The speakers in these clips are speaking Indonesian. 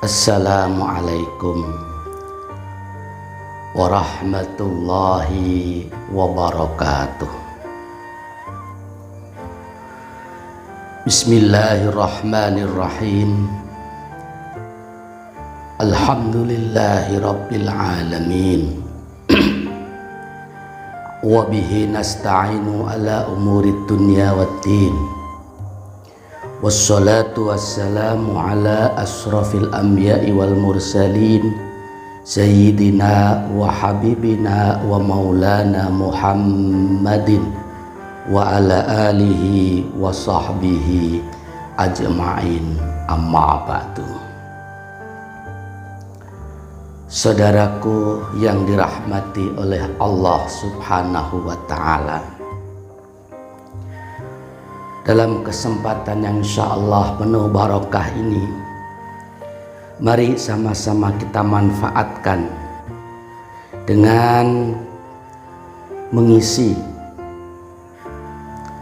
Assalamualaikum warahmatullahi wabarakatuh. Bismillahirrahmanirrahim. Alhamdulillahi rabbil alamin. Wa bihi nasta'inu ala umurid dunya waddin. Wassalatu wassalamu ala asrafil anbiya'i wal mursalin Sayyidina wa habibina wa maulana Muhammadin wa ala alihi wa sahbihi ajma'in, amma ba'du. Saudaraku yang dirahmati oleh Allah Subhanahu wa ta'ala, dalam kesempatan yang insyaallah penuh barokah ini, mari sama-sama kita manfaatkan dengan mengisi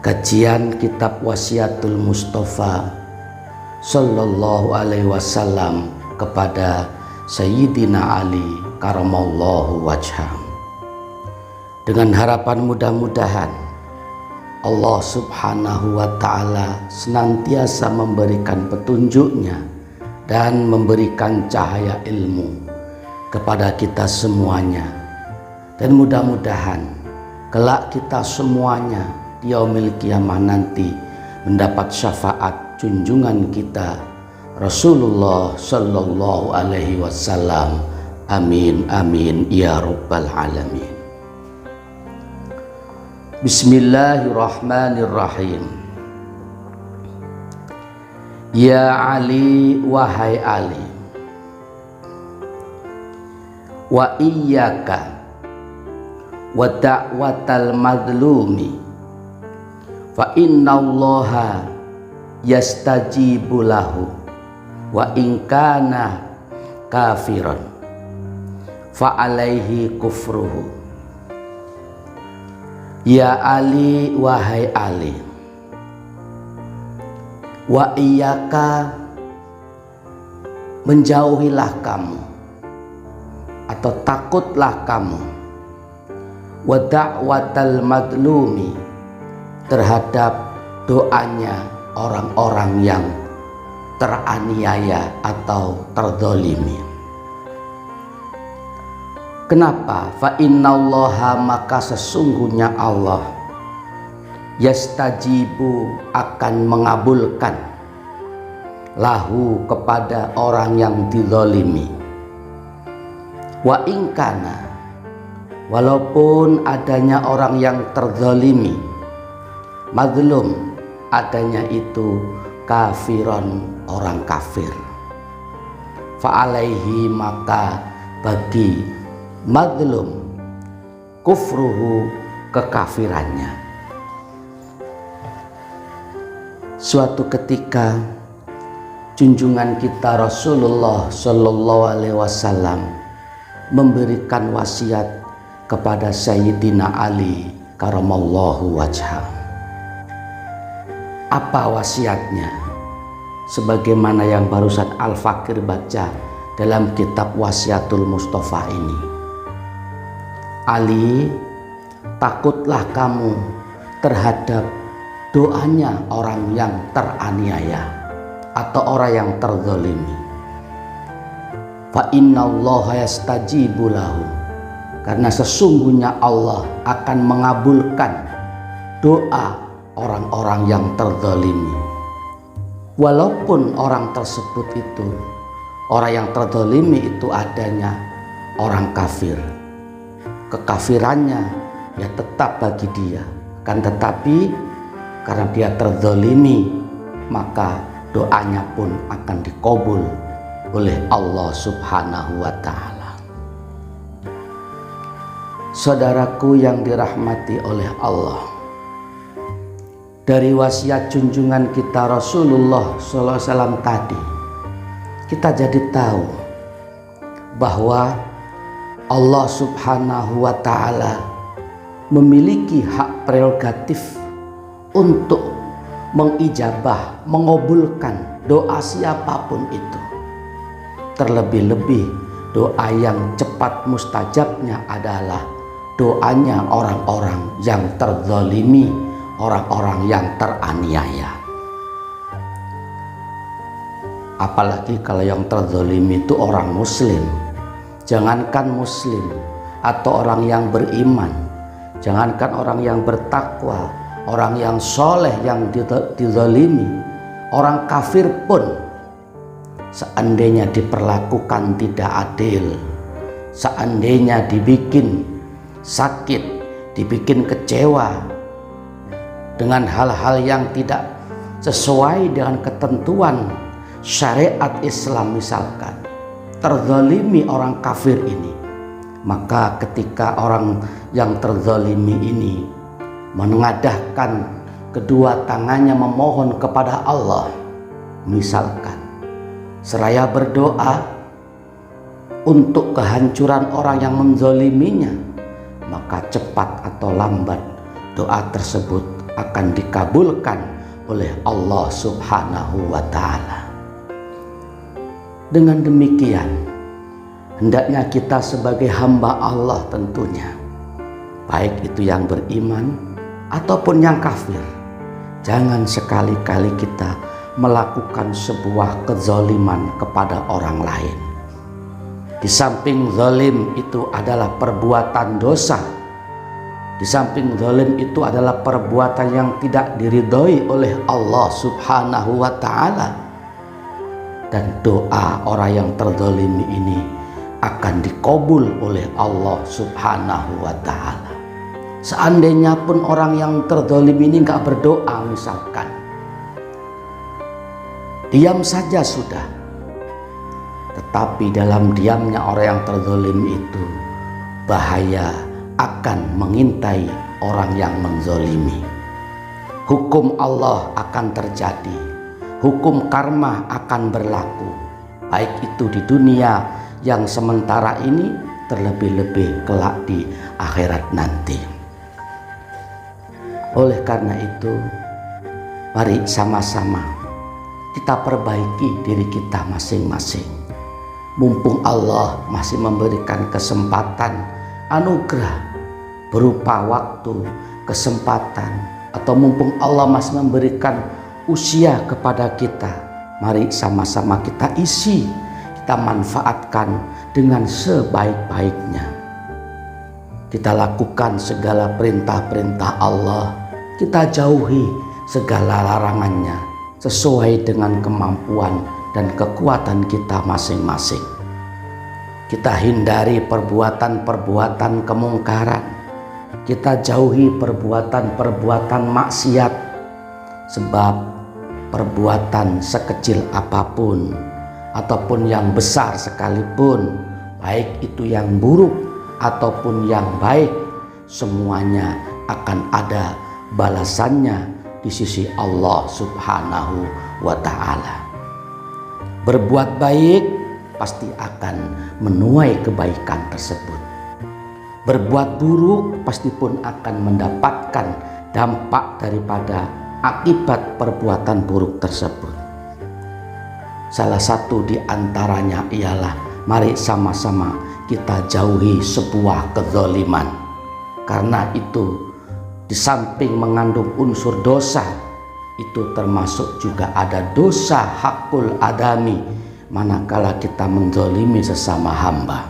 kajian kitab Wasiatul Mustafa Sallallahu Alaihi Wasallam kepada Sayyidina Ali karamallahu wajhah, dengan harapan mudah-mudahan Allah Subhanahu wa ta'ala senantiasa memberikan petunjuknya dan memberikan cahaya ilmu kepada kita semuanya, dan mudah-mudahan kelak kita semuanya di yaumil qiyamah nanti mendapat syafaat junjungan kita Rasulullah Sallallahu Alaihi Wasallam. Amin amin ya rabbal alamin. Bismillahirrahmanirrahim. Ya Ali, wahai Ali, wa iyyaka wa da'watal madlumi fa innallaha yastajibu lahu wa in kana kafiran fa alaihi kufruhu. Ya Ali, wahai Ali, wa iyyaka, menjauhilah kamu atau takutlah kamu, wa da'watal madlumi, terhadap doanya orang-orang yang teraniaya atau terzalimi. Kenapa? Fa innallaha, maka sesungguhnya Allah yastajibu, akan mengabulkan lahu, kepada orang yang dizalimi. Wa ingkana, walaupun adanya orang yang terzalimi, mazlum, adanya itu kafiron, orang kafir. Fa alaihi, maka bagi mazlum kufruhu, kekafirannya. Suatu ketika junjungan kita Rasulullah Sallallahu Alaihi Wasallam memberikan wasiat kepada Sayyidina Ali karamallahu wajhah. Apa wasiatnya? Sebagaimana yang barusan Al-Fakir baca dalam kitab Wasiatul Mustafa ini. Ali, takutlah kamu terhadap doanya orang yang teraniaya atau orang yang terzalimi. Fa innallaha yastajibu lahu, karena sesungguhnya Allah akan mengabulkan doa orang-orang yang terzalimi, walaupun orang tersebut itu, orang yang terzalimi itu adanya orang kafir. Kekafirannya ya tetap bagi dia, kan tetapi karena dia terzalimi, maka doanya pun akan dikabul oleh Allah Subhanahu wa ta'ala. Saudaraku yang dirahmati oleh Allah, dari wasiat junjungan kita Rasulullah SAW tadi, kita jadi tahu bahwa Allah Subhanahu wa ta'ala memiliki hak prerogatif untuk mengijabah, mengabulkan doa siapapun itu, terlebih-lebih doa yang cepat mustajabnya adalah doanya orang-orang yang terzalimi, orang-orang yang teraniaya. Apalagi kalau yang terzalimi itu orang muslim. Jangankan muslim atau orang yang beriman, jangankan orang yang bertakwa, orang yang soleh yang dizalimi, orang kafir pun seandainya diperlakukan tidak adil, seandainya dibikin sakit, dibikin kecewa dengan hal-hal yang tidak sesuai dengan ketentuan syariat Islam, misalkan terzalimi orang kafir ini, maka ketika orang yang terzalimi ini menengadahkan kedua tangannya memohon kepada Allah, misalkan seraya berdoa untuk kehancuran orang yang menzaliminya, maka cepat atau lambat doa tersebut akan dikabulkan oleh Allah Subhanahu wa Ta'ala. Dengan demikian, hendaknya kita sebagai hamba Allah tentunya, baik itu yang beriman ataupun yang kafir, jangan sekali-kali kita melakukan sebuah kezaliman kepada orang lain. Di samping zalim itu adalah perbuatan dosa, di samping zalim itu adalah perbuatan yang tidak diridhoi oleh Allah Subhanahu wa Ta'ala. Dan doa orang yang terzalimi ini akan dikabul oleh Allah Subhanahu wa Ta'ala. Seandainya pun orang yang terzalimi ini nggak berdoa, misalkan diam saja sudah, tetapi dalam diamnya orang yang terzalimi itu bahaya akan mengintai orang yang menzalimi. Hukum Allah akan terjadi, hukum karma akan berlaku, baik itu di dunia yang sementara ini, terlebih-lebih kelak di akhirat nanti. Oleh karena itu, mari sama-sama kita perbaiki diri kita masing-masing. Mumpung Allah masih memberikan kesempatan, anugerah berupa waktu, kesempatan, atau mumpung Allah masih memberikan usia kepada kita, mari sama-sama kita isi, kita manfaatkan dengan sebaik-baiknya. Kita lakukan segala perintah-perintah Allah, kita jauhi segala larangannya sesuai dengan kemampuan dan kekuatan kita masing-masing. Kita hindari perbuatan-perbuatan kemungkaran, kita jauhi perbuatan-perbuatan maksiat, sebab perbuatan sekecil apapun ataupun yang besar sekalipun, baik itu yang buruk ataupun yang baik, semuanya akan ada balasannya di sisi Allah Subhanahu wa Ta'ala. Berbuat baik pasti akan menuai kebaikan tersebut. Berbuat buruk pasti pun akan mendapatkan dampak daripada akibat perbuatan buruk tersebut. Salah satu di antaranya ialah mari sama-sama kita jauhi sebuah kezaliman. Karena itu di samping mengandung unsur dosa, itu termasuk juga ada dosa hakul adami manakala kita menzalimi sesama hamba.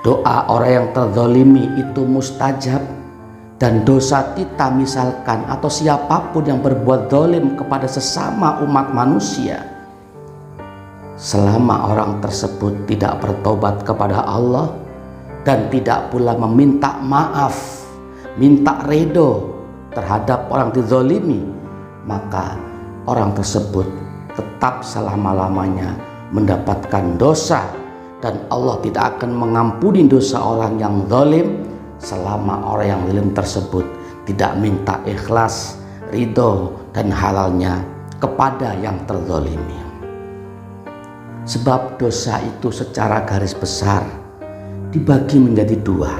Doa orang yang terzalimi itu mustajab, dan dosa kita misalkan atau siapapun yang berbuat zalim kepada sesama umat manusia, selama orang tersebut tidak bertobat kepada Allah dan tidak pula meminta maaf, minta ridho terhadap orang dizalimi, maka orang tersebut tetap selama-lamanya mendapatkan dosa, dan Allah tidak akan mengampuni dosa orang yang zalim selama orang yang zalim tersebut tidak minta ikhlas, ridho dan halalnya kepada yang terzalimi. Sebab dosa itu secara garis besar dibagi menjadi dua,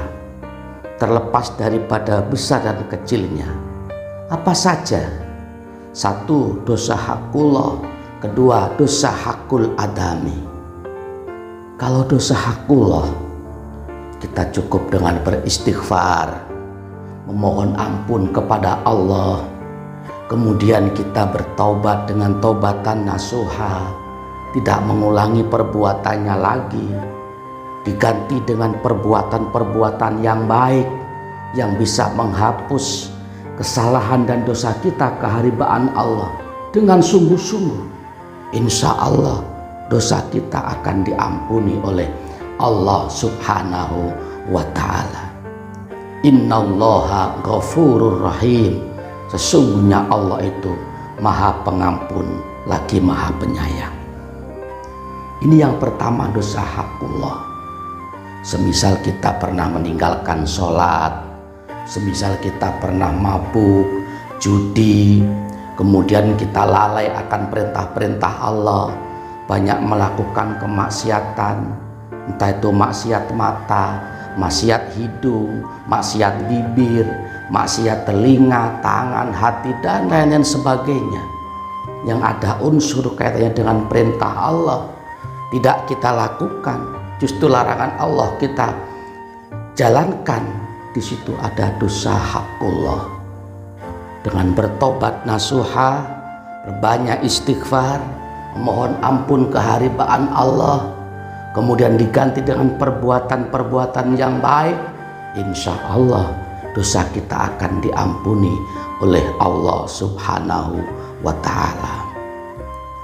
terlepas daripada besar dan kecilnya. Apa saja? Satu, dosa hakullah. Kedua, dosa hakul adami. Kalau dosa hakullah, kita cukup dengan beristighfar, memohon ampun kepada Allah, kemudian kita bertaubat dengan taubatan nasuha, tidak mengulangi perbuatannya lagi, diganti dengan perbuatan-perbuatan yang baik yang bisa menghapus kesalahan dan dosa kita, keharibaan Allah. Dengan sungguh-sungguh, insya Allah dosa kita akan diampuni oleh Allah subhanahu wa ta'ala. Innallaha ghafurur rahim. Sesungguhnya Allah itu maha pengampun lagi maha penyayang. Ini yang pertama, dosa hakullah. Semisal kita pernah meninggalkan sholat, semisal kita pernah mabuk, judi, kemudian kita lalai akan perintah-perintah Allah, banyak melakukan kemaksiatan, entah itu maksiat mata, maksiat hidung, maksiat bibir, maksiat telinga, tangan, hati, dan lain-lain sebagainya yang ada unsur kaitannya dengan perintah Allah tidak kita lakukan, justru larangan Allah kita jalankan. Di situ ada dosa hakullah. Dengan bertobat nasuha, berbanyak istighfar, memohon ampun keharibaan Allah, kemudian diganti dengan perbuatan-perbuatan yang baik, insya Allah dosa kita akan diampuni oleh Allah subhanahu wa ta'ala.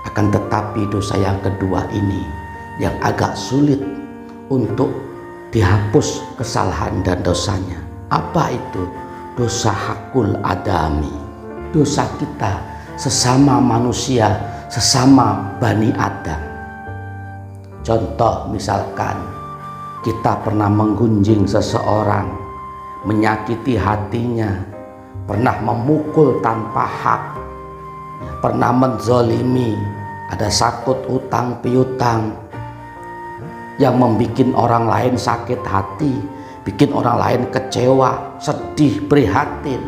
Akan tetapi dosa yang kedua ini yang agak sulit untuk dihapus kesalahan dan dosanya. Apa itu? Dosa hakul adami. Dosa kita sesama manusia, sesama Bani Adam. Contoh misalkan kita pernah menggunjing seseorang, menyakiti hatinya, pernah memukul tanpa hak, pernah menzolimi, ada sakut utang piutang yang membuat orang lain sakit hati, bikin orang lain kecewa, sedih, prihatin,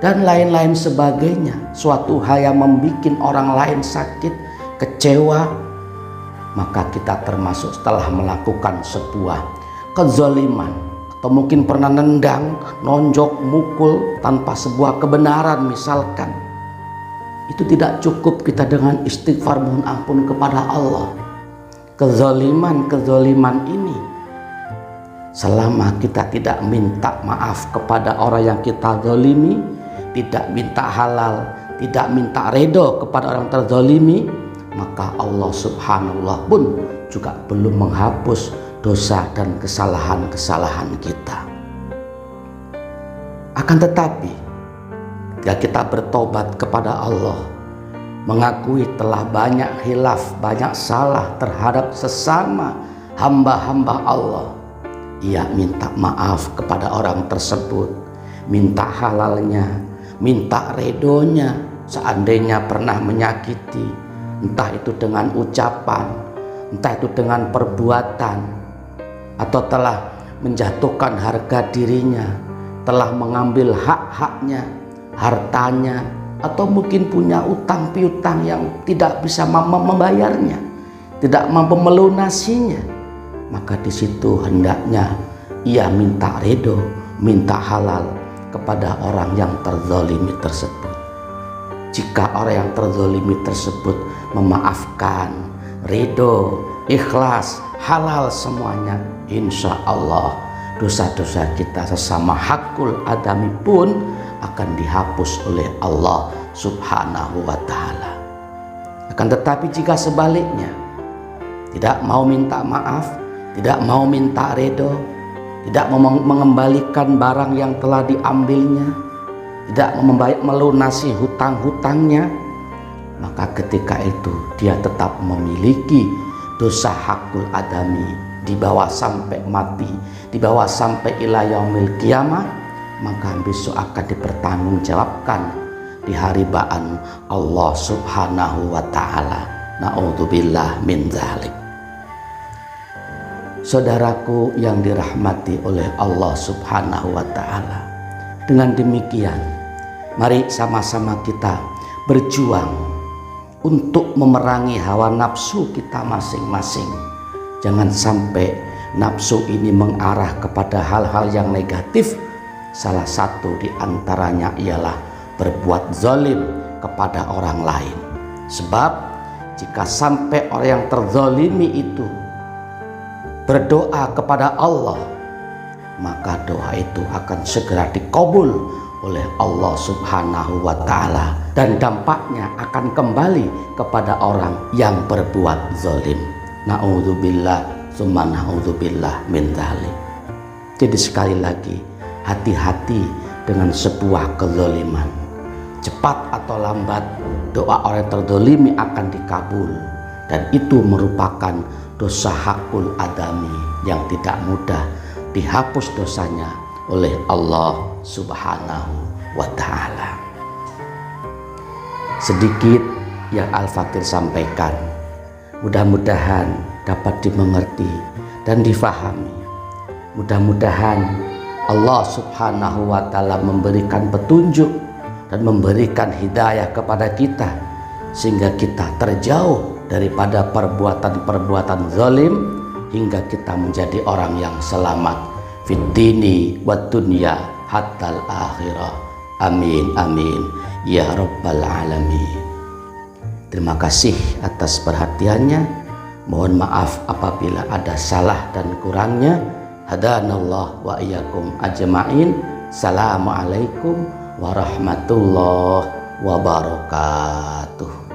dan lain-lain sebagainya. Suatu hal yang membuat orang lain sakit, kecewa, maka kita termasuk setelah melakukan sebuah kezaliman, atau mungkin pernah nendang, nonjok, mukul tanpa sebuah kebenaran misalkan. Itu tidak cukup kita dengan istighfar mohon ampun kepada Allah. Kezaliman ini, selama kita tidak minta maaf kepada orang yang kita zalimi, tidak minta halal, tidak minta ridho kepada orang terzalimi, maka Allah subhanallah pun juga belum menghapus dosa dan kesalahan-kesalahan kita. Akan tetapi jika kita bertobat kepada Allah, mengakui telah banyak khilaf, banyak salah terhadap sesama hamba-hamba Allah, ia minta maaf kepada orang tersebut, minta halalnya, minta ridhonya. Seandainya pernah menyakiti, entah itu dengan ucapan, entah itu dengan perbuatan, atau telah menjatuhkan harga dirinya, telah mengambil hak-haknya, hartanya, atau mungkin punya utang piutang yang tidak bisa membayarnya, tidak mampu melunasinya, maka di situ hendaknya ia minta ridho, minta halal kepada orang yang terzalimi tersebut. Jika orang yang terzalimi tersebut memaafkan, ridho, ikhlas, halal semuanya, insya Allah dosa-dosa kita sesama hakul adami pun akan dihapus oleh Allah subhanahu wa ta'ala. Akan tetapi jika sebaliknya, tidak mau minta maaf, tidak mau minta ridho, tidak mau mengembalikan barang yang telah diambilnya, tidak melunasi hutang-hutangnya, maka ketika itu dia tetap memiliki dosa hakul adami, dibawa sampai mati, dibawa sampai ila yaumil qiyamah, maka besok akan dipertanggungjawabkan di haribaan Allah subhanahu wa ta'ala. Na'udzubillah min dzalik. Saudaraku yang dirahmati oleh Allah subhanahu wa ta'ala, dengan demikian mari sama-sama kita berjuang untuk memerangi hawa nafsu kita masing-masing, Jangan sampai nafsu ini mengarah kepada hal-hal yang negatif. Salah satu di antaranya ialah berbuat zalim kepada orang lain. Sebab jika sampai orang yang terzalimi itu berdoa kepada Allah, maka doa itu akan segera dikabul oleh Allah Subhanahu wa Ta'ala, dan dampaknya akan kembali kepada orang yang berbuat zalim. Na'udzubillah summa na'udzubillah min dzalik. Jadi sekali lagi, hati-hati dengan sebuah kezaliman. Cepat atau lambat doa orang terzalimi akan dikabul, dan itu merupakan dosa hakul adami yang tidak mudah dihapus dosanya oleh Allah Subhanahu wa Ta'ala. Sedikit yang Al-Fakir sampaikan, mudah-mudahan dapat dimengerti dan difahami. Mudah-mudahan Allah Subhanahu wa Ta'ala memberikan petunjuk dan memberikan hidayah kepada kita, sehingga kita terjauh daripada perbuatan-perbuatan zalim, hingga kita menjadi orang yang selamat fid dini wad dunya hatta akhirah. Amin amin ya rabbal alamin. Terima kasih atas perhatiannya. Mohon maaf apabila ada salah dan kurangnya. Hadanallah wa iyyakum ajma'in. Assalamualaikum warahmatullahi wabarakatuh.